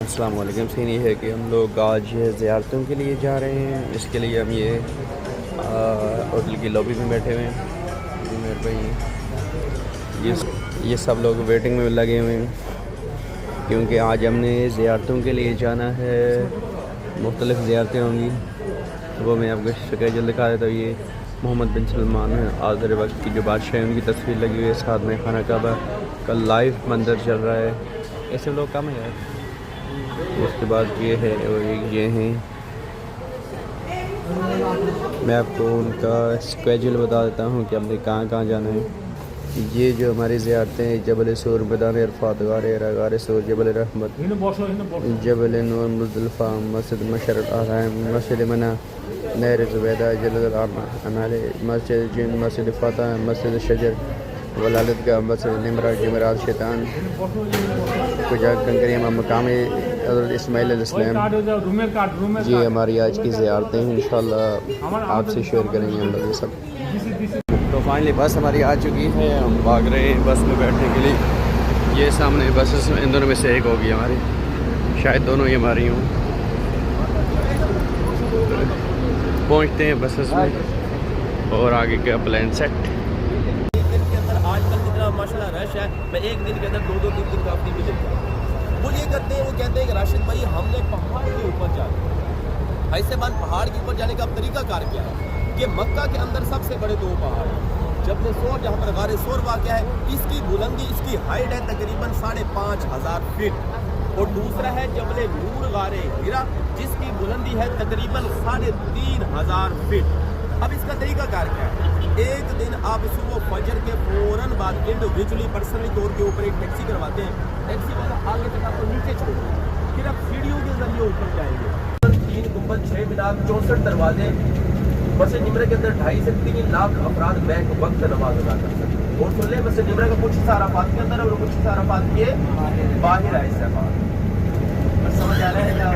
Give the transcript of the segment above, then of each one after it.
अस्सलाम वालेकुम। सीन ये है कि हम लोग आज ज़ियारतों के लिए जा रहे हैं। इसके लिए हम ये होटल की लॉबी में बैठे हुए हैं। जी मेरे भाई ये सब लोग वेटिंग में लगे हुए हैं क्योंकि आज हमने ज़ियारतों के लिए जाना है। मुख्तलिफ़ ज़ियारतें होंगी, वो मैं आपको स्केजूल दिखा देता हूँ। ये मोहम्मद बिन सलमान है, आखिर वक्त की जो बादशाह हैं, उनकी तस्वीर लगी हुई है। साथ में खाना काबा का लाइव मंजर चल रहा है। ऐसे लोग कम है यार। उसके बाद ये है और ये हैं। मैं आपको उनका स्केजूल बता देता हूँ कि हमने कहाँ कहाँ जाना है। ये जो हमारी ज़ियारतें हैं, जबल सूर, मैदान अरफात, गार सूर, जबल रहमत, जबल नूर, मुज़दलिफ़ा, मस्जिद मशरक़ हराम, मस्जिद मना, नहर ज़ुबैदा, जलल अमाले, मस्जिद जिन, मस्जिद फ़तह, मस्जिद शजर, वलालत का, मस्जिद निमरा, जमरात शैतान, कुजा कंकरिया, मकाम इस्माइल अलैहिस्सलाम। जी हमारी आज की ज़ियारतें हैं, इंशाल्लाह आपसे शेयर करेंगे हम लोग ये सब। तो फाइनली बस हमारी आ चुकी है। हम भाग रहे हैं बस में बैठने के लिए। ये सामने बसेस इन दोनों में से एक होगी हमारी, शायद दोनों ही हमारी हों। पहुंचते हैं बसेस में और आगे का प्लान सेट। आजकल जितना माशाल्लाह रश है, मैं एक दिन के अंदर 2-2 3 काफी मिल जाता है। वो ये करते हैं, वो कहते हैं कि राशिद भाई हमने पहाड़ के ऊपर जाना। ऐसे बात पहाड़ के ऊपर जाने का तरीका कार क्या है कि मक्का के अंदर सबसे बड़े 2 पहाड़ हैं। जबल सोर, जहाँ पर गारे सोर वाक़या है, इसकी बुलंदी, इसकी हाइट है तकरीबन 5500 फीट। और दूसरा है जबल नूर गारे हीरा, जिसकी बुलंदी है तकरीबन 3500 फीट। अब इसका तरीका कार क्या है? एक दिन आप सुबह फजर के फौरन बाद इंडिविजुअली पर्सनली तौर के ऊपर एक टैक्सी करवाते हैं। टैक्सी वाला आगे तक आपको नीचे छोड़ेगा, फिर आप सीढ़ियों के जरिए ऊपर जाएंगे। 3 गुंबद, 6 मीनार, 64 दरवाजे। मस्जिद निमरा के अंदर 2.5 से 3 लाख अफराद बैक वक्त नमाज अदा कर सकते हैं। और सुन ले, मस्जिद निमरा का कुछ हिस्सा अराफात के अंदर और कुछ हिस्सा अराफात के बाहर है। इससे समझ आ रहा है क्या?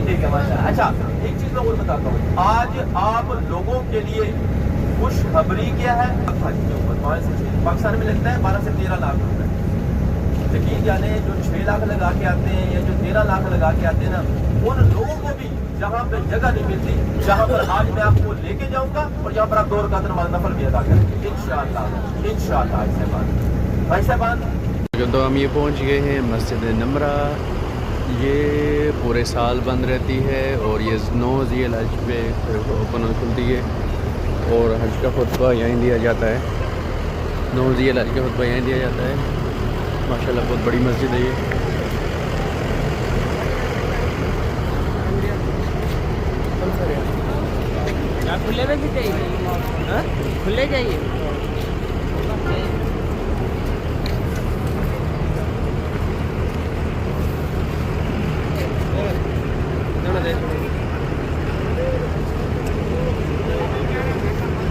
ठीक है माशाल्लाह। अच्छा, एक चीज मैं और बताता हूँ, आज आप लोगों के लिए खुशखबरी क्या है? पाकिस्तान में लगता है 12 से 13 लाख रुपए। यकीन जाने जो 6 लाख लगा के आते हैं या जो 13 लाख लगा के आते हैं ना, उन लोगों को भी जहाँ पे जगह नहीं मिलती, जहाँ पर आज मैं आपको लेके जाऊंगा और यहाँ पर आप 2 रकात नमाज नफल भी अदा करेंगे इंशाअल्लाह। इंशाअल्लाह भाई साहब। तो हम ये पहुँच गए हैं मस्जिद नमरा। ये पूरे साल बंद रहती है और ये 9 ज़ील हज पे ओपन खुलती है और हज का खुतबा यहीं दिया जाता है। 9 ज़ील हज का खुतबा यहीं दिया जाता है। माशाल्लाह बहुत बड़ी मस्जिद है ये। खुले में भी चाहिए, खुले चाहिए।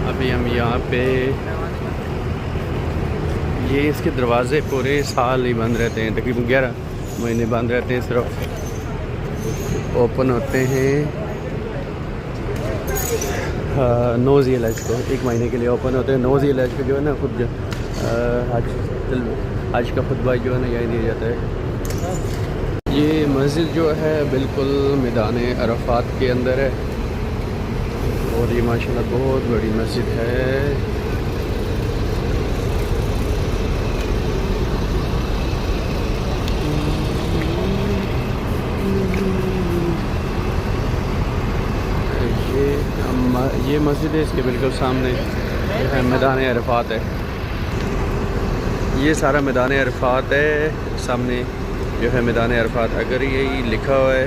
अभी हम यहाँ पे, ये इसके दरवाज़े पूरे साल ही बंद रहते हैं, तकरीबन 11 महीने बंद रहते हैं। सिर्फ ओपन होते हैं 9 ज़ील हज को, 1 महीने के लिए ओपन होते हैं। 9 ज़ील हज को जो है ना, खुद हज का खुतबा जो है ना यही दिया जाता है। ये मस्जिद जो है बिल्कुल मैदान अरफात के अंदर है और ये माशाल्लाह बहुत बड़ी मस्जिद है। ये मस्जिद है, इसके बिल्कुल सामने जो है मैदान अरफात है। ये सारा मैदान अरफात है, सामने जो है मैदान अरफात। अगर यही लिखा हुआ है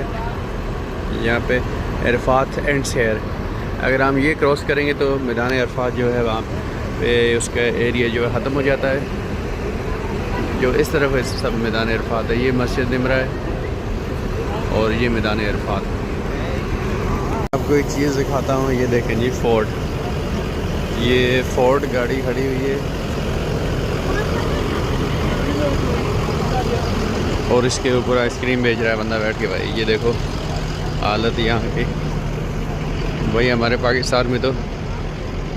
यहाँ पे अरफात एंड्स हियर, अगर हम ये क्रॉस करेंगे तो मैदान अरफात जो है वहाँ पे उसका एरिया जो है ख़त्म हो जाता है। जो इस तरफ है सब मैदान अरफात है। ये मस्जिद निमरा है और ये मैदान अरफात। आपको एक चीज़ दिखाता हूँ, ये देखें जी फोर्ड, ये फोर्ड गाड़ी खड़ी हुई है और इसके ऊपर आइसक्रीम बेच रहा है बंदा बैठ के। भाई ये देखो हालत यहाँ की। वही हमारे पाकिस्तान में तो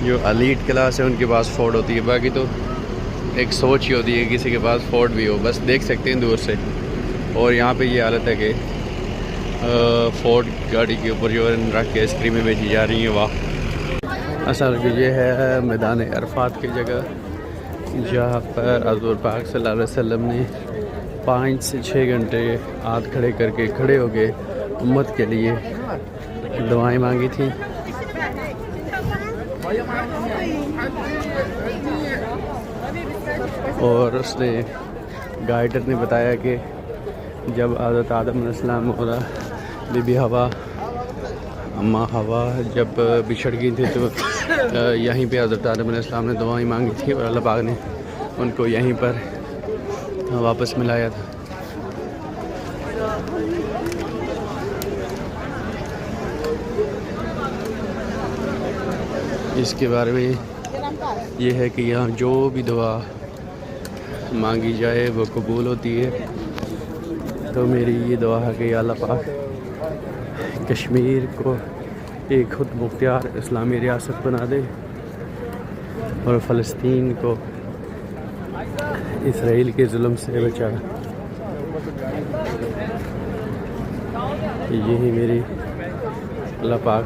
जो एलीट क्लास है उनके पास फोर्ड होती है, बाकी तो एक सोच ही होती है किसी के पास फोर्ड भी हो, बस देख सकते हैं दूर से। और यहाँ पे ये हालत है कि फोर्ड गाड़ी के ऊपर जो है रख के आइसक्रीमें बेची जा रही हैं। वाह। असल में ये है मैदान अरफात की जगह जहाँ पर हज़रत पाक सल्लल्लाहु अलैहि वसल्लम ने 5 से 6 घंटे हाथ खड़े करके खड़े हो गए उम्मत के लिए दुआएं मांगी थी। और उसने गाइडर ने बताया कि जब हज़रत आदम अलैहिस्सलाम और बीबी हवा अम्मा हवा जब बिछड़ गई थी तो यहीं पे हज़रत आदम अलैहिस्सलाम ने दुआएं मांगी थी और अल्लाह पाक ने उनको यहीं पर वापस मिलाया था। इसके बारे में ये है कि यहाँ जो भी दुआ मांगी जाए वो कबूल होती है। तो मेरी ये दुआ है कि अल्लाह पाक कश्मीर को एक खुद मुख्तियार इस्लामी रियासत बना दे और फ़लस्तीन को इसराइल के जुल्म से बचा। यही मेरी अल्लाह पाक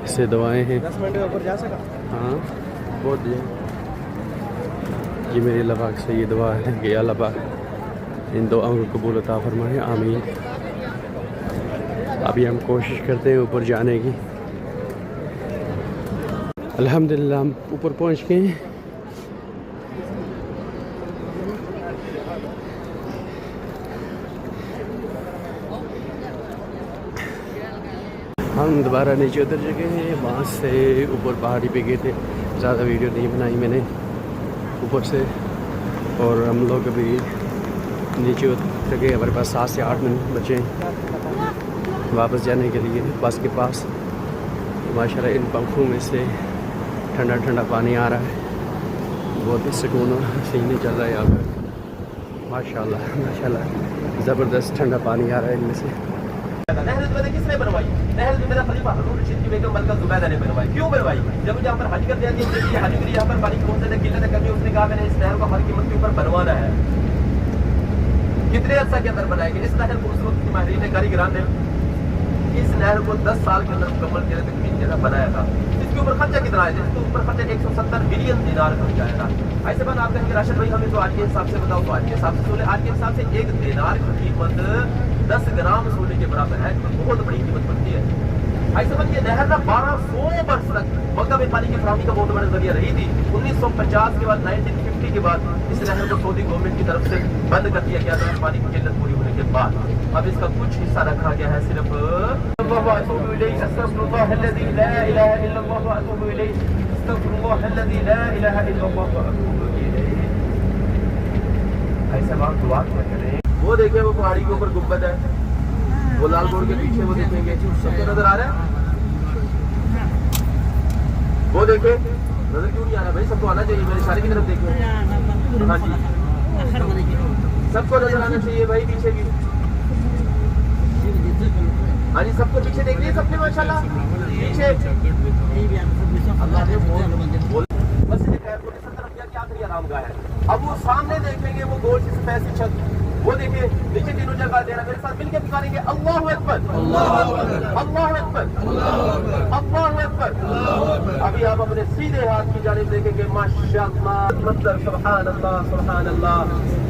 से दुआएं हैं। 10 मिनट ऊपर जा सका। हाँ बहुत ये मेरी अल्लाह पाक से ये दुआ है कि अल्लाह पाक इन दुआओं को कबूल अता फरमाए। आमीन। अभी हम कोशिश करते हैं ऊपर जाने की। अल्हम्दुलिल्लाह हम ऊपर पहुंच गए हैं। हम दोबारा नीचे उतर चुके हैं। वहाँ से ऊपर पहाड़ी पे गए थे। ज़्यादा वीडियो नहीं बनाई मैंने ऊपर से। और हम लोग अभी नीचे उतर गए। हमारे पास 7 से 8 मिनट बचे हैं वापस जाने के लिए बस के पास। माशाल्लाह इन पंखों में से ठंडा ठंडा पानी आ रहा है। बहुत ही सुकून सीने चल रहा है यहाँ पर। माशाल्लाह माशाल्लाह ज़बरदस्त ठंडा पानी आ रहा है इनमें से। नहर किसने बनवाई? नहर मेरा खलीफा हरून रशीद की बेगम मलका जुबैदा ने बनवाई। क्यों बनवाई? जब यहाँ पर हज करते हैं हज के लिए यहाँ पर पानी की बहुत ज़्यादा किल्लत है, कमी। उसने कहा मैंने इस नहर को हर कीमत के ऊपर बनवाना है। कितने अर्सा के अंदर बनाएंगे इस नहर को? उस वक्त की माहिरीन ने कारीगरान ने इस नहर को 10 साल के अंदर मुकम्मल किया तकमील बनाया था। इसके ऊपर खर्चा कितना आया? इसके ऊपर खर्चा 170 बिलियन दिनार खर्च आया था। ऐसे बात आप कहेंगे राशिद भाई हमें तो आज के हिसाब से बताओ। तो आज के हिसाब से आज के हिसाब से 1 दिनार की कीमत 10 ग्राम सोने के बराबर है। बहुत बड़ी कीमत बनती है। ऐसे बात ये नहर ना 1200 वर्ष तक मक्का में पानी की फराहमी का बहुत बड़ा जरिया रही थी। 1950 के बाद 1950 के बाद इस नहर को सऊदी गवर्नमेंट की तरफ से बंद कर दिया गया था पानी की किल्लत पूरी होने के बाद। अब इसका कुछ हिस्सा रखा गया है सिर्फ। ऐसे बात दुआ करें। वो देखिए वो पहाड़ी के ऊपर गुंबद है, वो लाल बोर्ड के पीछे वो देखेंगे सबको नजर आ रहा है। वो देखे नजर क्यों नहीं आ रहा भाई? सबको आना चाहिए। मेरे इशारे की तरफ देखिए। हाँ जी सबको नजर आना चाहिए भाई पीछे भी। हाँ जी सबको पीछे देख लिया सबने माशाल्लाह पीछे। अल्लाह ने बोल बस क्या आखिरी आरामगाह है। अब वो सामने देखेंगे वो गोल सी सफेद सी छत। वो देखिए नीचे तीनों जगह दे रहा। मेरे साथ मिलकर पुकारेंगे अल्लाहु अकबर अल्लाहु अकबर अल्लाहु अकबर अल्लाहु अकबर। अभी आप अपने सीधे हाथ की जानिब देखेंगे माशाअल्लाह मतलब सुभान अल्लाह।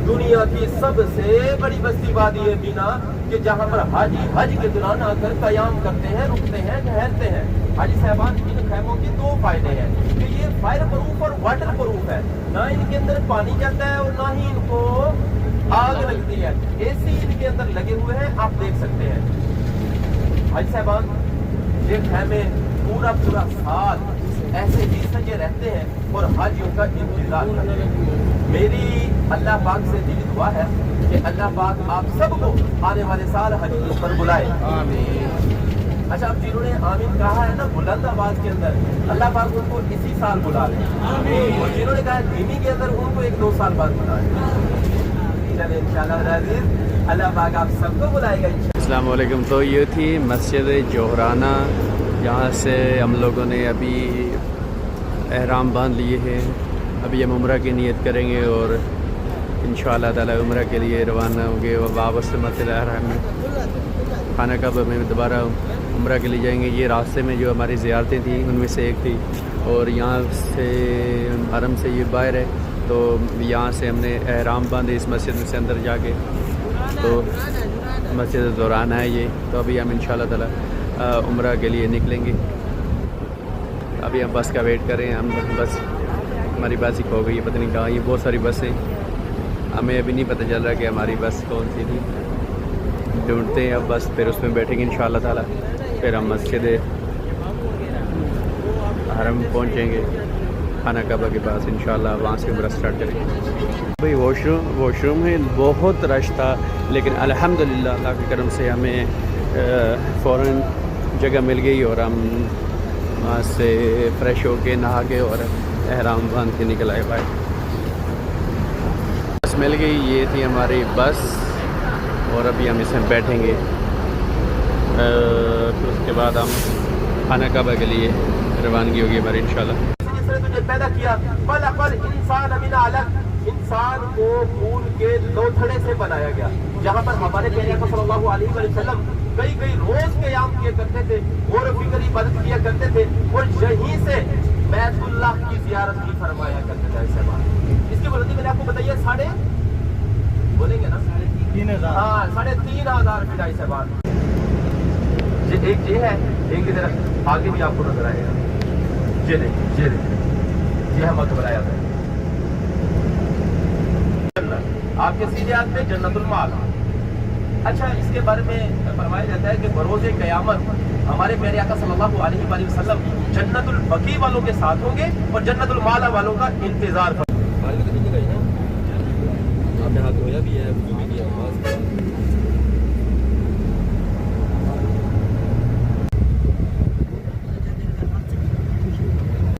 दुनिया की सबसे बड़ी बस्ती वादी है बीना कि जहाँ पर हाजी हज के दौरान आकर कयाम करते हैं, रुकते हैं, ठहरते हैं। हाजी साहबान इन खैमों के 2 फायदे हैं कि ये फायर प्रूफ और वाटर प्रूफ है। ना इनके अंदर पानी जाता है और ना ही इनको आग लगती है। एसी इनके अंदर लगे हुए हैं आप देख सकते हैं। हाजी साहबान ये खैमे पूरा साल ऐसे ही सजे रहते हैं और हाजियों का इंतजार करते हैं। मेरी अल्लाह पाक से दिली दुआ है कि अल्लाह पाक आप सबको आने वाले साल हज पर बुलाए। आमीन। अच्छा अब जिन्होंने आमीन कहा है ना बुलंद आवाज के अंदर, अल्लाह पाक उनको इसी साल बुला ले। और जिन्होंने कहा धीमी के अंदर उनको 1-2 साल बाद बुलाए। अल्लाह पाक आप सबको बुलाएगा। अस्सलाम वालेकुम। तो ये थी मस्जिद जोहराना। यहाँ से हम लोगों ने अभी एहराम बांध लिए हैं। अभी हम उम्रा की नियत करेंगे और इंशाअल्लाह ताला उम्रा के लिए रवाना होंगे और वापस से मस्जिद हराम में खाना काबा में दोबारा उम्रा के लिए जाएंगे। ये रास्ते में जो हमारी ज़ियारतें थी उनमें से एक थी, और यहाँ से हरम से ये बाहर है, तो यहाँ से हमने एहराम बांधे इस मस्जिद से अंदर जाके। तो मस्जिद दौरान है ये। तो अभी हम इंशाल्लाह ताला उम्रा के लिए निकलेंगे। अभी हम बस का वेट कर रहे हैं। हम बस हमारी बस ही खो गई है, पता नहीं कहाँ। ये बहुत सारी बसें, हमें अभी नहीं पता चल रहा कि हमारी बस कौन सी थी। ढूंढते हैं अब बस, फिर उसमें बैठेंगे इंशाल्लाह ताला। फिर हम मस्जिद हरम पहुँचेंगे, खाना काबा के पास इंशाल्लाह, वहाँ से उम्रा स्टार्ट करेंगे। भाई वॉशरूम में बहुत रश था, लेकिन अल्हम्दुलिल्लाह अल्लाह के करम से हमें फ़ौरन जगह मिल गई और हम वहाँ से फ्रेश होके नहा के और एहराम बांध के निकल आए भाई। बस मिल गई, ये थी हमारी बस, और अभी हम इसमें बैठेंगे। फिर उसके बाद हम खाना काबा के लिए रवानगी होगी हमारी इंशाल्लाह। तुझे पैदा किया, पल इंसान अमीना अलग, इंसान को खून के लोथड़े से बनाया गया। जहाँ पर हमारे प्यारे आका सल्लल्लाहु अलैहि वसल्लम कई रोज क़याम किया करते थे और फिक्र इबादत किया करते थे, और यहीं से बैतुल्लाह की ज़ियारत भी फरमाया करते थे। ऐसे बात इसकी बुलंदी मैंने आपको बताइए, बोलेंगे ना 3,500, हाँ 3,500 फीट। ऐसे बात एक ये है, एक की तरफ आगे भी आपको नजर आएगा। ये हम बनाया था आपके सीधे हाथ में जन्नतुल माल। अच्छा, इसके बारे में फरमाया जाता है कि बरोज़े क़यामत हमारे प्यारे आका सल्लल्लाहु अलैहि वसल्लम जन्नतुल बकी वालों के साथ होंगे और जन्नतुल माला वालों का इंतजार कर। आपने हाथ धोया भी है, वुज़ू भी किया।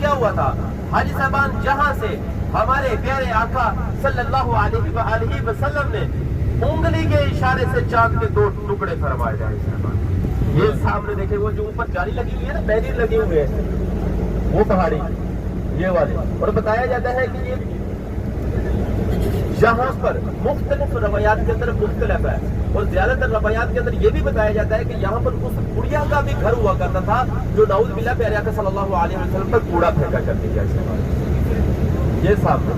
क्या हुआ था, हाजी साहबान जहां से हमारे प्यारे आका सल्लल्लाहु अलैहि वसल्लम ने उंगली के इशारे से चांद के 2 टुकड़े फरमाए जाए। ये सामने देखे, वो जो ऊपर जाली लगी हुई है ना, बैरियर लगे हुए हैं, वो पहाड़ी ये वाले। और बताया जाता है कि ये यहाँ पर मुख्तलिफ रवायात के अंदर मुख्तलिफ है, और ज्यादातर रवायात के अंदर ये भी बताया जाता है कि यहाँ पर उस बुढ़िया का भी घर हुआ करता था जो नाउज़ बिल्लाह प्यारे आका सल्लल्लाहु अलैहि वसल्लम पर कूड़ा फेंका करती थी। ये सामने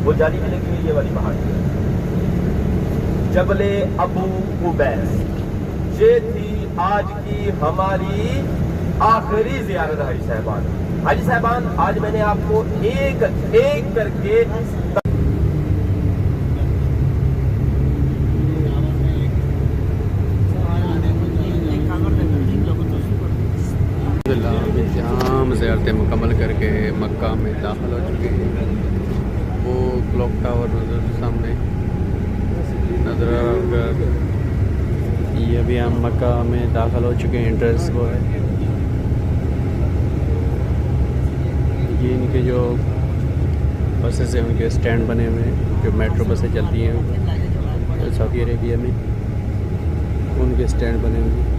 वो जाली में लगी हुई ये वाली पहाड़ी जबले अबू कुबैस, ये थी आज की हमारी आखिरी ज़ियारत हाजी साहबान। हाजी साहबान, आज मैंने आपको एक एक करके जाम ज़ियारतें मुकम्मल करके मक्का में दाखिल हो चुके हैं। वो क्लॉक टावर नज़र सामने नज़र आ रहा होगा। ये अभी हम मक्का में दाखिल हो चुके हैं। एंट्रेंस वो है, ये इनके जो बसेस हैं उनके स्टैंड बने हुए हैं, जो मेट्रो बसें चलती हैं सऊदी अरेबिया में, उनके स्टैंड बने हुए हैं।